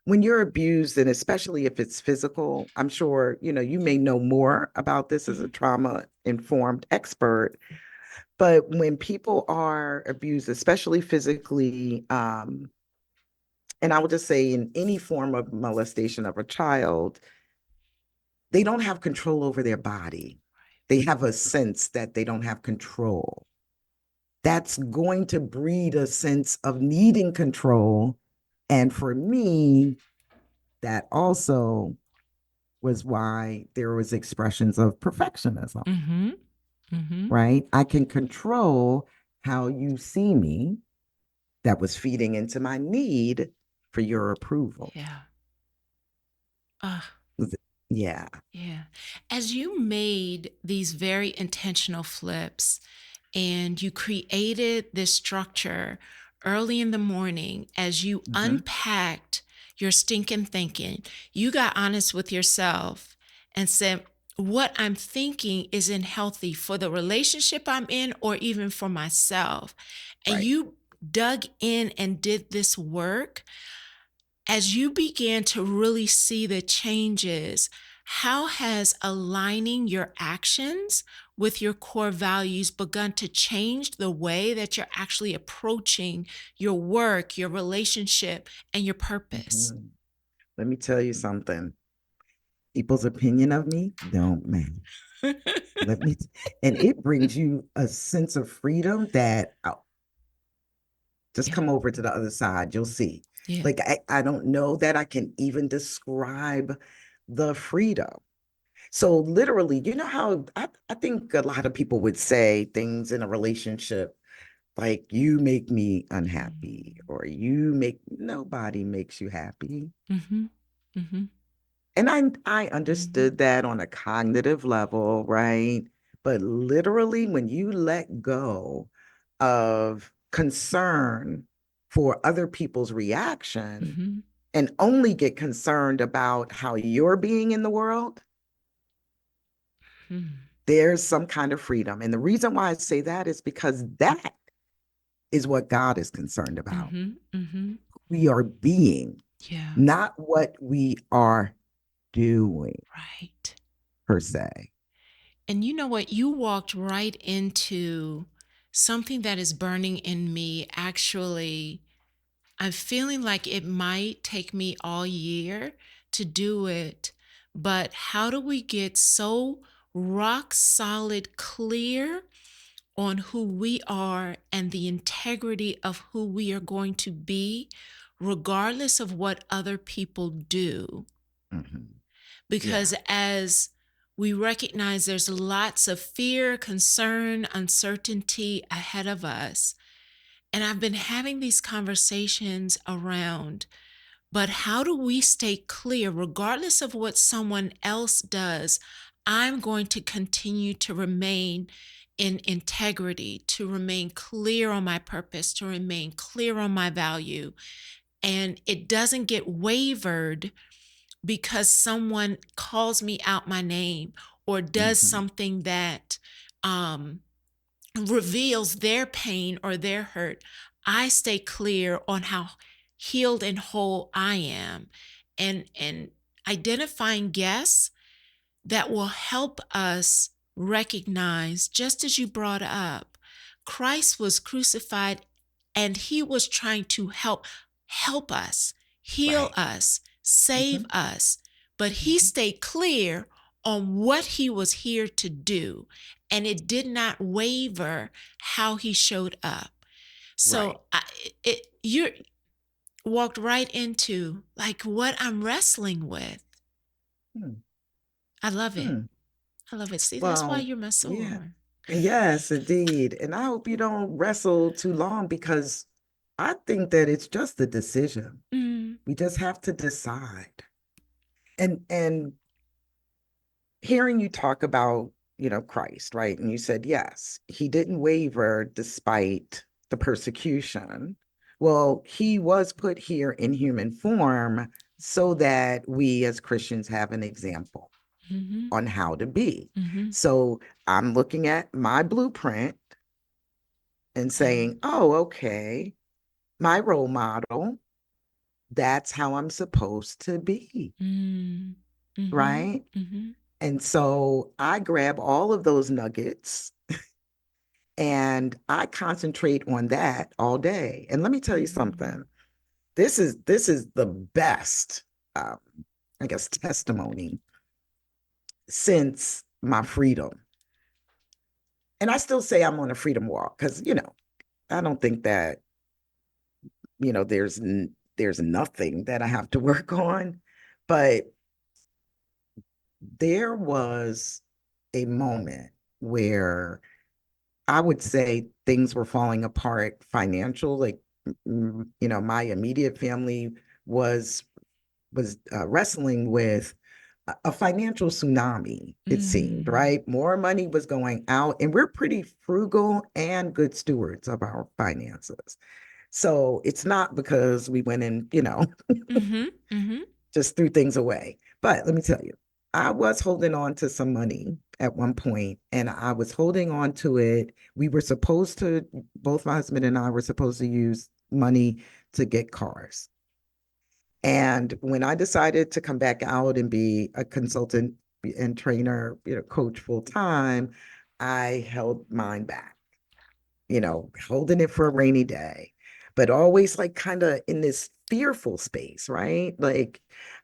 when you're abused, and especially if it's physical, I'm sure, you may know more about this as a Mhm. trauma informed expert, but when people are abused, especially physically, and I would just say in any form of molestation of a child, they don't have control over their body. They have a sense that they don't have control. That's going to breed a sense of needing control. And for me, that also was why there was expressions of perfectionism, Mm-hmm. Mm-hmm. right? I can control how you see me. That was feeding into my need for your approval. Yeah. Uh, Yeah. yeah. As you made these very intentional flips and you created this structure early in the morning as you Mm-hmm. unpacked your stinking thinking, you got honest with yourself and said, what I'm thinking isn't healthy for the relationship I'm in or even for myself. And Right. you dug in and did this work. As you began to really see the changes, how has aligning your actions with your core values begun to change the way that you're actually approaching your work, your relationship, and your purpose? Mm-hmm. Let me tell you something. People's opinion of me don't matter. Let me, and it brings you a sense of freedom that just Yeah, come over to the other side. You'll see. yeah. Like, I don't know that I can even describe the freedom. So literally, you know how I think a lot of people would say things in a relationship like you make me unhappy or nobody makes you happy. Mm-hmm. Mm-hmm. And I Mm-hmm. understood that on a cognitive level, right? But literally, when you let go of concern for other people's reaction Mm-hmm. and only get concerned about how you're being in the world, there's some kind of freedom. And the reason why I say that is because that is what God is concerned about. Mm-hmm. Mm-hmm. We are being, Yeah, not what we are doing right. per se. And you know what? You walked right into something that is burning in me. Actually, I'm feeling like it might take me all year to do it. But how do we get so rock solid clear on who we are and the integrity of who we are going to be, regardless of what other people do? Mhm. Because Yeah. as we recognize there's lots of fear, concern, uncertainty ahead of us. And I've been having these conversations around, but how do we stay clear, regardless of what someone else does? I'm going to continue to remain in integrity, to remain clear on my purpose, to remain clear on my value. And it doesn't get wavered because someone calls me out my name or does Mhm. something that um, reveals their pain or their hurt. I stay clear on how healed and whole I am, and identifying guests that will help us recognize, just as you brought up, Christ was crucified and he was trying to help us, heal Right. us, save Mhm. us, but he Mhm. stayed clear on what he was here to do, and it did not waver how he showed up. Right. So you walked right into like what I'm wrestling with. Hmm. I love it. Hmm. I love it. See, that's why Well, you're my yeah. soror. Yes, indeed. And I hope you don't wrestle too long because I think that it's just a decision. Mm, We just have to decide. And hearing you talk about, Christ, right? And you said, yes, he didn't waver despite the persecution. Well, he was put here in human form so that we as Christians have an example mm-hmm, on how to be. mm-hmm. So I'm looking at my blueprint and Yeah. saying, oh, okay, my role model that's how I'm supposed to be, Mm. Mhm. right? Mhm. And so I grab all of those nuggets and I concentrate on that all day. And let me tell you Mm. something. This is the best, um, I guess, testimony since my freedom. And I still say I'm on a freedom walk because, I don't think that, there's nothing that I have to work on. But there was a moment where I would say things were falling apart financial. Like, my immediate family was wrestling with a financial tsunami, it seemed, Mm. right? More money was going out, and we're pretty frugal and good stewards of our finances. So it's not because we went and, Mhm. Mhm. just threw things away. But let me tell you, I was holding on to some money at one point, and I was holding on to it. We were supposed to, both my husband and I were supposed to use money to get cars. And when I decided to come back out and be a consultant and trainer, coach full time, I held mine back, holding it for a rainy day, but always like kind of in this fearful space, right? Like,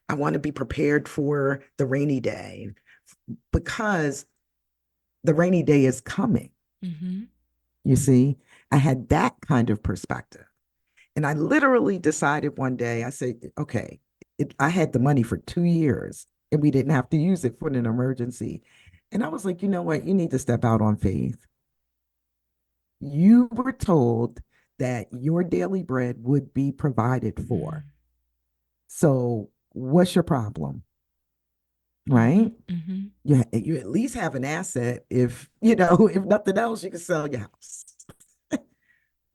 I want to be prepared for the rainy day because the rainy day is coming. Mhm. You see, I had that kind of perspective. And I literally decided one day, I said, okay, I had the money for 2 years and we didn't have to use it for an emergency. And I was like, you know what? You need to step out on faith. You were told that your daily bread would be provided for. Mm. So what's your problem? Right? Mhm. Mhm. You at least have an asset. If, if nothing else, you can sell your house.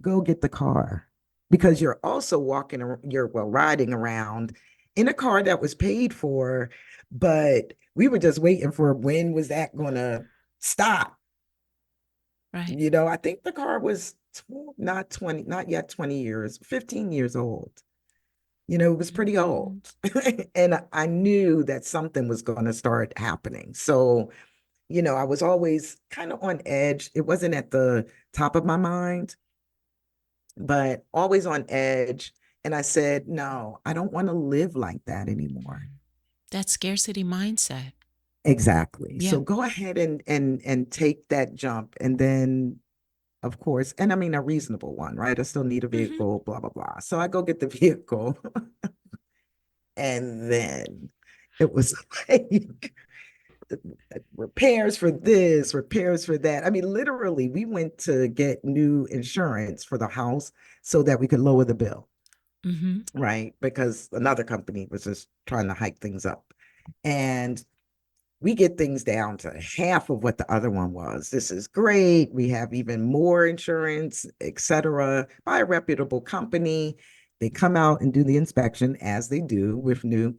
Go get the car because you're also riding around in a car that was paid for, but we were just waiting for when was that going to stop. Right. I think the car was not 20, not yet 20 years, 15 years old. It was pretty old. Mhm. And I knew that something was going to start happening. So, I was always kind of on edge. It wasn't at the top of my mind, but always on edge. And I said, no, I don't want to live like that anymore. That scarcity mindset. Exactly. Yeah. So go ahead and take that jump. And then, of course, and I mean a reasonable one, right? I still need a Mhm. vehicle, blah, blah, blah. So I go get the vehicle. And then it was like repairs for this, repairs for that. I mean, literally, we went to get new insurance for the house so that we could lower the bill. Mhm. Right? Because another company was just trying to hike things up. And we get things down to half of what the other one was. This is great. We have even more insurance, etc., by a reputable company. They come out and do the inspection as they do with new.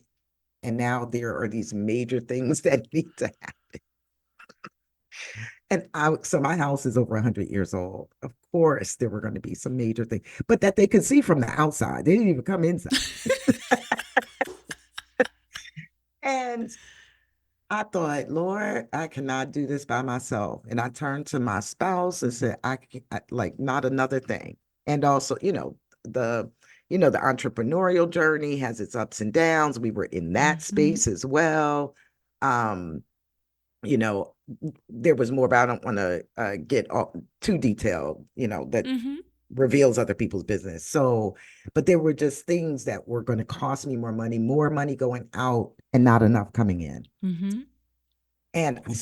And now there are these major things that need to happen. So my house is over 100 years old. Of course, there were going to be some major things, but that they could see from the outside. They didn't even come inside. And I thought, Lord, I cannot do this by myself. And I turned to my spouse and said, like not another thing. And also, the the entrepreneurial journey has its ups and downs. We were in that Mhm. space as well. Um, you know, there was more, but I don't want to get too detailed, that Mhm. reveals other people's business. So, but there were just things that were going to cost me more money going out and not enough coming in. Mhm. And I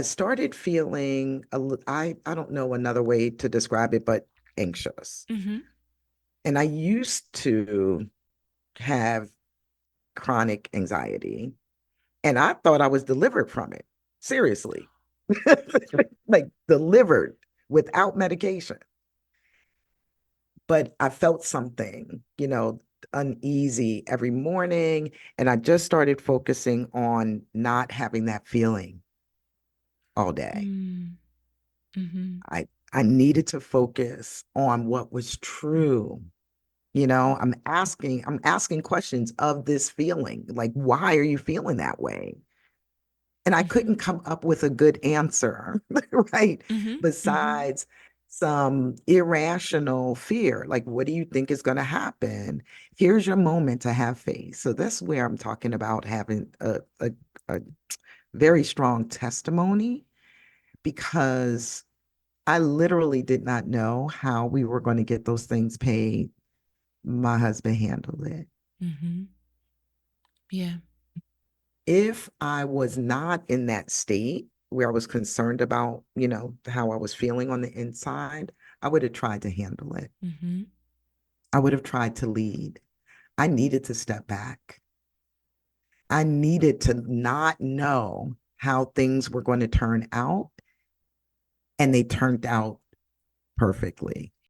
started feeling I don't know another way to describe it, but anxious. Mhm. And I used to have chronic anxiety, and I thought I was delivered from it. Seriously. Like delivered without medication. But I felt something, uneasy every morning, and I just started focusing on not having that feeling all day. Mm. Mhm. I needed to focus on what was true. I'm asking questions of this feeling. Like, why are you feeling that way? And I Mhm. couldn't come up with a good answer, right? Mhm. Mhm. Besides some irrational fear. Like, what do you think is going to happen? Here's your moment to have faith. So that's where I'm talking about having a very strong testimony, because I literally did not know how we were going to get those things paid. My husband handled it. Mhm. Yeah. If I was not in that state where I was concerned about, how I was feeling on the inside, I would have tried to handle it. Mhm. I would have tried to lead. I needed to step back. I needed to not know how things were going to turn out, and they turned out perfectly.